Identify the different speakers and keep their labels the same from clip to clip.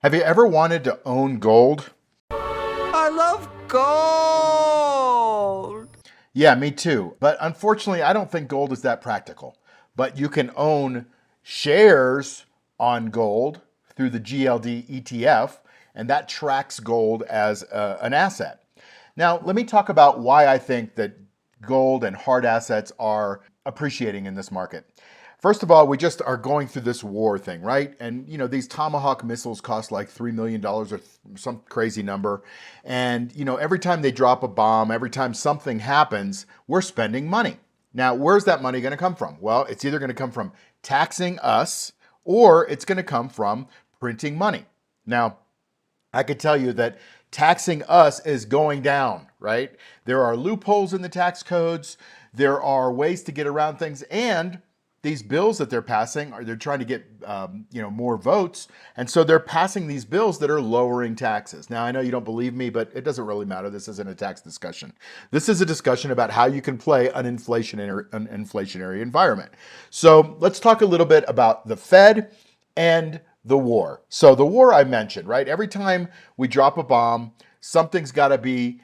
Speaker 1: Have you ever wanted to own gold?
Speaker 2: I love gold.
Speaker 1: Yeah, me too. But unfortunately, I don't think gold is that practical. But you can own shares on gold through the GLD ETF, and that tracks gold as an asset. Now, let me talk about why I think that gold and hard assets are appreciating in this market. First of all, we just are going through this war thing, right? And these Tomahawk missiles cost like $3 million or some crazy number. And every time they drop a bomb, every time something happens, we're spending money. Now, where's that money going to come from? Well, it's either going to come from taxing us or it's going to come from printing money. Now, I could tell you that taxing us is going down, right? There are loopholes in the tax codes. There are ways to get around things, and these bills that they're passing they're trying to get more votes, and so they're passing these bills that are lowering taxes. Now I know you don't believe me, but it doesn't really matter. This isn't a tax discussion. This is a discussion about how you can play an inflationary environment. So let's talk a little bit about the Fed and the war. So the war I mentioned, right? Every time we drop a bomb, something's got to be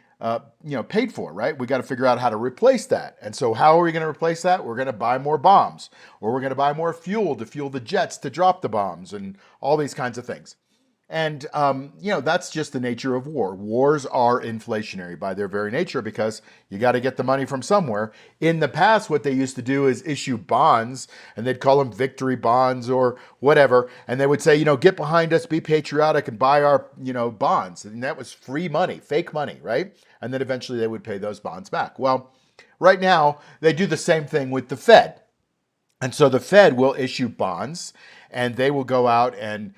Speaker 1: paid for, right? We got to figure out how to replace that. And so how are we going to replace that? We're going to buy more bombs, or we're going to buy more fuel to fuel the jets to drop the bombs, and all these kinds of things. And that's just the nature of war. Wars are inflationary by their very nature because you got to get the money from somewhere. In the past, what they used to do is issue bonds, and they'd call them victory bonds or whatever. And they would say, get behind us, be patriotic, and buy our, bonds. And that was free money, fake money, right? And then eventually they would pay those bonds back. Well, right now, they do the same thing with the Fed. And so the Fed will issue bonds, and they will go out and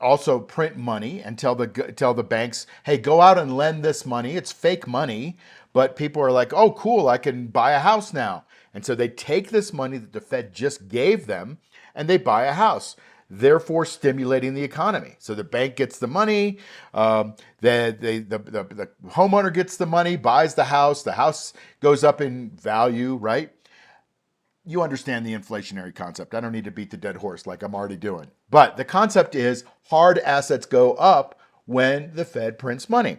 Speaker 1: also print money and tell the banks, hey, go out and lend this money. It's fake money, but people are like, oh, cool, I can buy a house now. And so they take this money that the Fed just gave them and they buy a house, therefore stimulating the economy. So the bank gets the money, the homeowner gets the money, buys the house goes up in value, right? You understand the inflationary concept. I don't need to beat the dead horse like I'm already doing. But the concept is hard assets go up when the Fed prints money.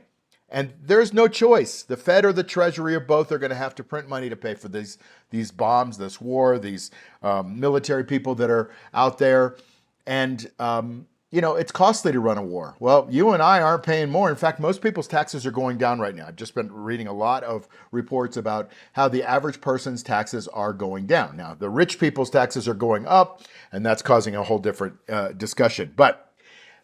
Speaker 1: And there's no choice. The Fed or the Treasury or both are going to have to print money to pay for these bombs, this war, these military people that are out there. And it's costly to run a war. Well, you and I aren't paying more. In fact, most people's taxes are going down right now. I've just been reading a lot of reports about how the average person's taxes are going down. Now, the rich people's taxes are going up, and that's causing a whole different discussion. But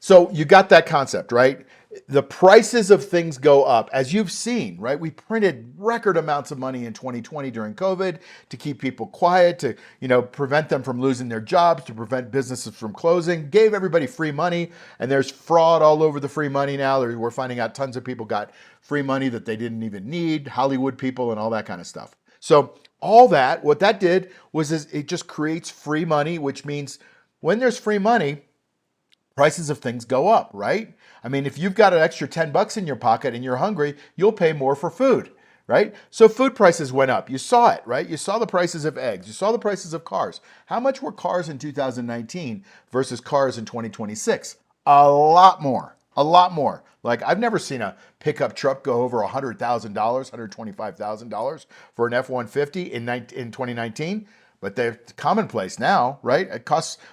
Speaker 1: so you got that concept, right? The prices of things go up, as you've seen, right? We printed record amounts of money in 2020 during COVID to keep people quiet, to prevent them from losing their jobs, to prevent businesses from closing. Gave everybody free money, and there's fraud all over the free money now. We're finding out tons of people got free money that they didn't even need, Hollywood people, and all that kind of stuff. So all that, what that did was it just creates free money, which means when there's free money, prices of things go up, right? I mean, if you've got an extra 10 bucks in your pocket and you're hungry, you'll pay more for food, right? So food prices went up. You saw it, right? You saw the prices of eggs. You saw the prices of cars. How much were cars in 2019 versus cars in 2026? A lot more. A lot more. Like, I've never seen a pickup truck go over $100,000, $125,000 for an F-150 in 2019. But they're commonplace now, right?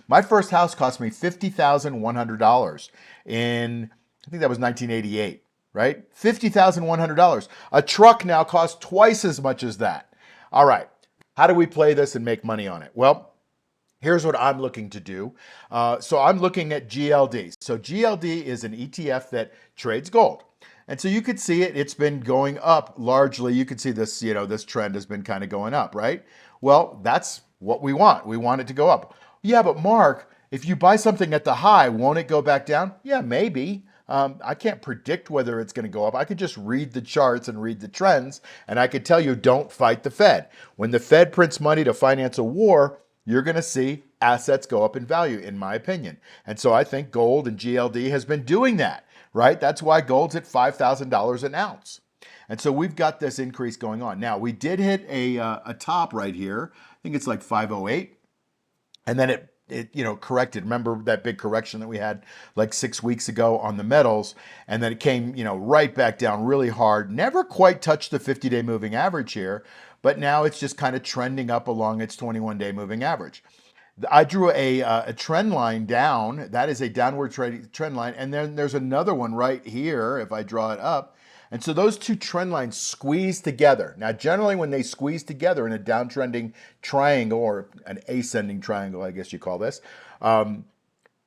Speaker 1: My first house cost me $50,100 in, I think that was 1988, right? $50,100. A truck now costs twice as much as that. All right, how do we play this and make money on it? Well, here's what I'm looking to do. So I'm looking at GLD. So GLD is an ETF that trades gold. And so you could see it's been going up largely. You could see this, this trend has been kind of going up, right? Well, that's what we want. We want it to go up. Yeah, but Mark, if you buy something at the high, won't it go back down? Yeah, maybe. I can't predict whether it's going to go up. I could just read the charts and read the trends, and I could tell you, don't fight the Fed. When the Fed prints money to finance a war, you're going to see assets go up in value, in my opinion. And so I think gold and GLD has been doing that, right? That's why gold's at $5,000 an ounce. And so we've got this increase going on. Now, we did hit a top right here. I think it's like 508. And then it it corrected. Remember that big correction that we had like 6 weeks ago on the metals, and then it came right back down really hard. Never quite touched the 50-day moving average here, but now it's just kind of trending up along its 21-day moving average. I drew a trend line down. That is a downward trend line. And then there's another one right here if I draw it up. And so those two trend lines squeeze together. Now, generally when they squeeze together in a downtrending triangle, or an ascending triangle, I guess you call this,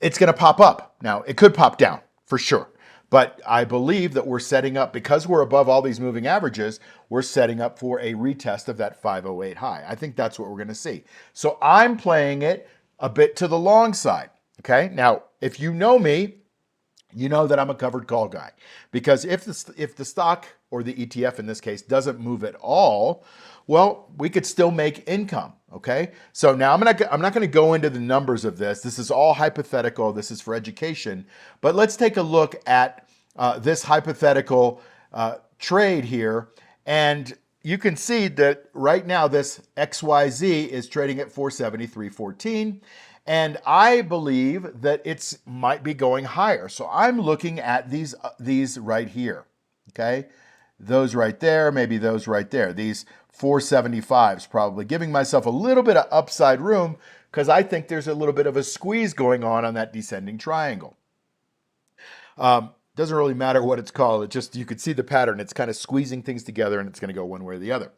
Speaker 1: it's going to pop up. Now, it could pop down for sure. But I believe that we're setting up, because we're above all these moving averages, we're setting up for a retest of that 508 high. I think that's what we're going to see. So I'm playing it a bit to the long side. Okay. Now, if you know me, you know that I'm a covered call guy, because if the stock, or the ETF in this case, doesn't move at all, well, we could still make income. Okay. So now I'm not going to go into the numbers of this. This is all hypothetical. This is for education. But let's take a look at this hypothetical trade here. And you can see that right now this XYZ is trading at 473.14. And I believe that it's might be going higher. So I'm looking at these right here. Okay. Those right there, maybe those right there. These 475s, probably giving myself a little bit of upside room, because I think there's a little bit of a squeeze going on that descending triangle. Doesn't really matter what it's called. It just, you could see the pattern. It's kind of squeezing things together, and it's going to go one way or the other.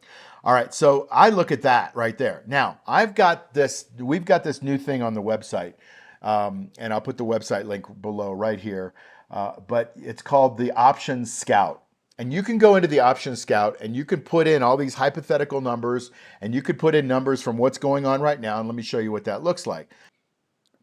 Speaker 1: All right, so I look at that right there. Now, we've got this new thing on the website, and I'll put the website link below right here, but it's called the Options Scout. And you can go into the Options Scout and you can put in all these hypothetical numbers, and you could put in numbers from what's going on right now. And let me show you what that looks like.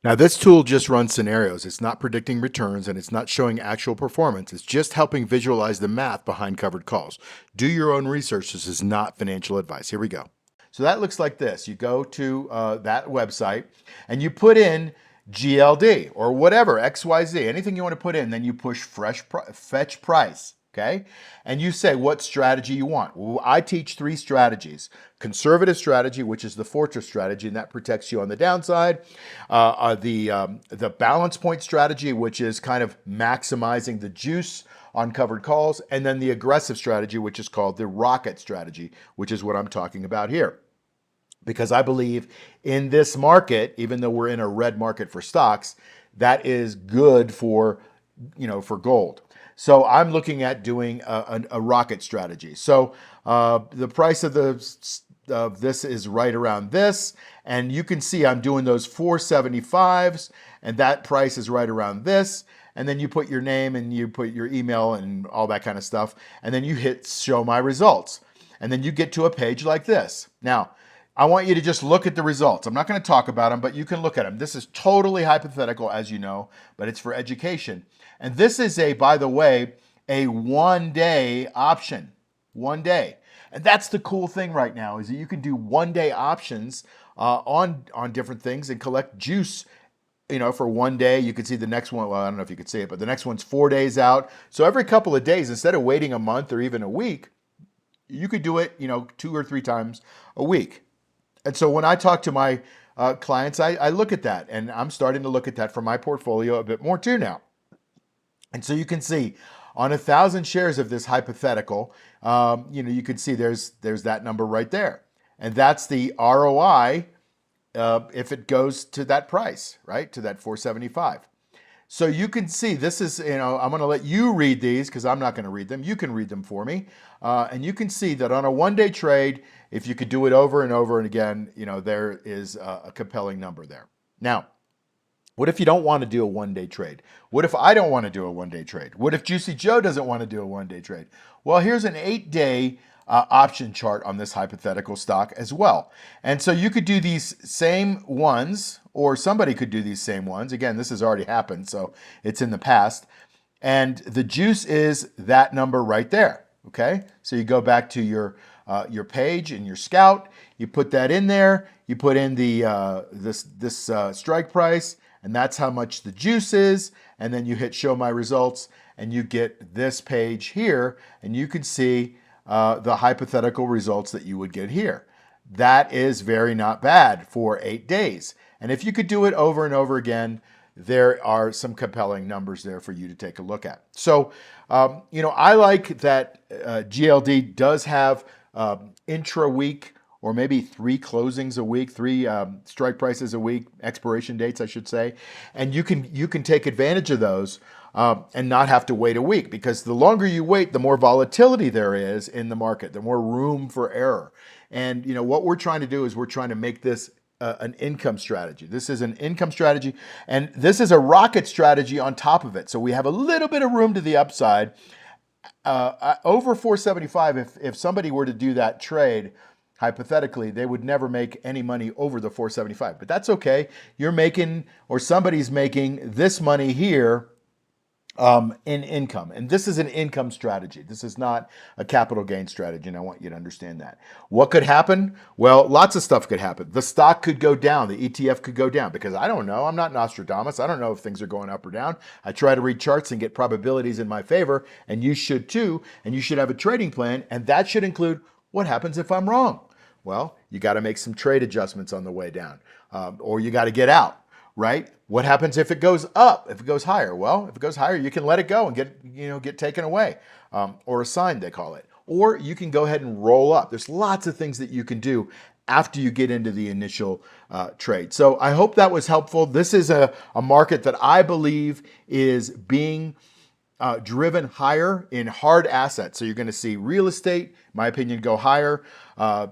Speaker 1: Now, this tool just runs scenarios. It's not predicting returns, and it's not showing actual performance. It's just helping visualize the math behind covered calls. Do your own research. This is not financial advice. Here we go. So that looks like this. You go to that website and you put in GLD or whatever, XYZ, anything you want to put in. Then you push fetch price. Okay. And you say what strategy you want. Well, I teach 3 strategies: conservative strategy, which is the fortress strategy, and that protects you on the downside. The balance point strategy, which is kind of maximizing the juice on covered calls. And then the aggressive strategy, which is called the rocket strategy, which is what I'm talking about here. Because I believe in this market, even though we're in a red market for stocks, that is good for gold. So I'm looking at doing a rocket strategy. So the price of this is right around this, and you can see I'm doing those 475s, and that price is right around this. And then you put your name and you put your email and all that kind of stuff, and then you hit show my results, and then you get to a page like this. Now, I want you to just look at the results. I'm not going to talk about them, but you can look at them. This is totally hypothetical, as you know, but it's for education. And this is by the way, a 1-day option. 1 day. And that's the cool thing right now, is that you can do 1-day options on different things and collect juice. For 1 day. You can see the next one. Well, I don't know if you could see it, but the next one's 4 days out. So every couple of days, instead of waiting a month or even a week, you could do it, 2 or 3 times a week. And so when I talk to my clients, I look at that, and I'm starting to look at that for my portfolio a bit more too now. And so you can see on 1,000 shares of this hypothetical, you can see there's that number right there. And that's the ROI if it goes to that price, right? To that 475. So you can see this is, I'm going to let you read these because I'm not going to read them. You can read them for me. And you can see that on a 1-day trade, if you could do it over and over and again, there is a compelling number there. Now, what if you don't want to do a 1-day trade? What if I don't want to do a 1-day trade? What if Juicy Joe doesn't want to do a 1-day trade? Well, here's an 8-day option chart on this hypothetical stock as well. And so you could do these same ones, or somebody could do these same ones. Again, this has already happened, so it's in the past. And the juice is that number right there. Okay, so you go back to your page in your Scout. You put that in there. You put in the this strike price, and that's how much the juice is. And then you hit show my results, and you get this page here, and you can see the hypothetical results that you would get here. That is very not bad for 8 days. And if you could do it over and over again, there are some compelling numbers there for you to take a look at. So, I like that GLD does have intra-week or maybe 3 closings a week, 3 strike prices a week, expiration dates, I should say, and you can take advantage of those and not have to wait a week, because the longer you wait, the more volatility there is in the market, the more room for error. And what we're trying to do is we're trying to make this an income strategy. This is an income strategy, and this is a rocket strategy on top of it. So we have a little bit of room to the upside. Over 475, if somebody were to do that trade, hypothetically, they would never make any money over the 475. But that's okay. You're making, or somebody's making this money here in income. And this is an income strategy. This is not a capital gain strategy, and I want you to understand that. What could happen? Well, lots of stuff could happen. The stock could go down. The ETF could go down, because I don't know. I'm not Nostradamus. I don't know if things are going up or down. I try to read charts and get probabilities in my favor, and you should too. And you should have a trading plan, and that should include what happens if I'm wrong. Well, you got to make some trade adjustments on the way down, or you got to get out. Right? What happens if it goes up? If it goes higher? Well, if it goes higher, you can let it go and get taken away, or assigned, they call it. Or you can go ahead and roll up. There's lots of things that you can do after you get into the initial trade. So I hope that was helpful. This is a market that I believe is being driven higher in hard assets. So you're going to see real estate, in my opinion, go higher.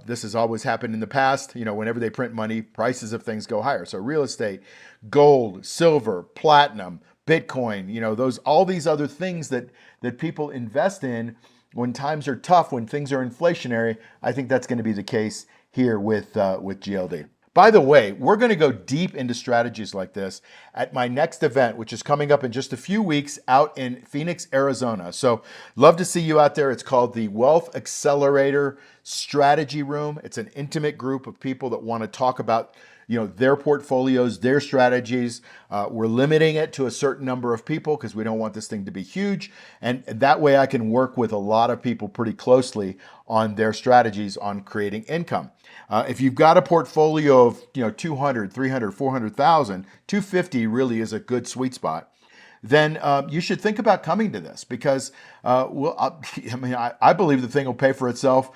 Speaker 1: This has always happened in the past. Whenever they print money, prices of things go higher. So real estate, gold, silver, platinum, Bitcoin, all these other things that people invest in when times are tough, when things are inflationary. I think that's going to be the case here with GLD. By the way, we're going to go deep into strategies like this at my next event, which is coming up in just a few weeks out in Phoenix, Arizona. So love to see you out there. It's called the Wealth Accelerator Strategy Room. It's an intimate group of people that want to talk about their portfolios, their strategies. We're limiting it to a certain number of people because we don't want this thing to be huge. And that way I can work with a lot of people pretty closely on their strategies on creating income. If you've got a portfolio of 200, 300, 400,000, 250 really is a good sweet spot. Then you should think about coming to this, because I believe the thing will pay for itself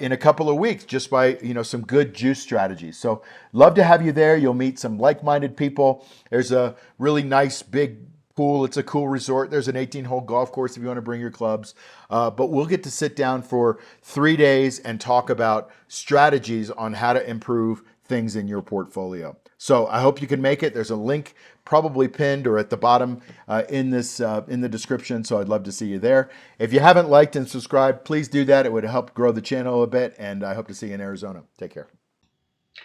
Speaker 1: in a couple of weeks just by some good juice strategies. So love to have you there. You'll meet some like-minded people. There's a really nice big pool. It's a cool resort. There's an 18-hole golf course if you want to bring your clubs. But we'll get to sit down for 3 days and talk about strategies on how to improve things in your portfolio. So I hope you can make it. There's a link probably pinned or at the bottom in the description. So I'd love to see you there. If you haven't liked and subscribed, please do that. It would help grow the channel a bit. And I hope to see you in Arizona. Take care.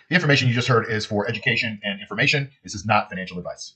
Speaker 1: The information you just heard is for education and information. This is not financial advice.